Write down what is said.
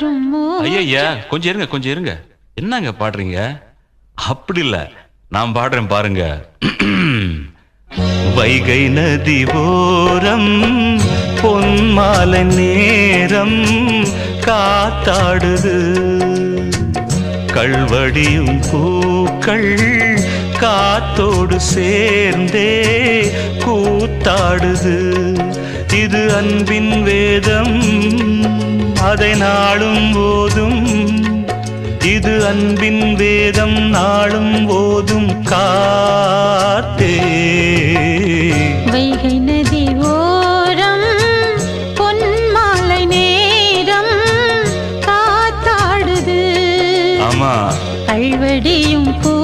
ஐயா கொஞ்சம் இருங்க கொஞ்சம் இருங்க. என்னங்க பாடுறீங்க? அப்படி இல்ல, நான் பாடுறேன் பாருங்க. வைகை நதி ஓரம் பொன்மாலை நேரம் காத்தாடுது, கள்வடியும் பூக்கள் காத்தோடு சேர்ந்தே கூத்தாடுது. இது அன்பின் வேதம், அதை நாளும் போதும். இது அன்பின் வேதம், நாளும் போதும் காத்தே. வைகை நதி ஓரம் பொன்மாலை நேரம் காத்தாடுது, ஆமா கள்வடியும் பூ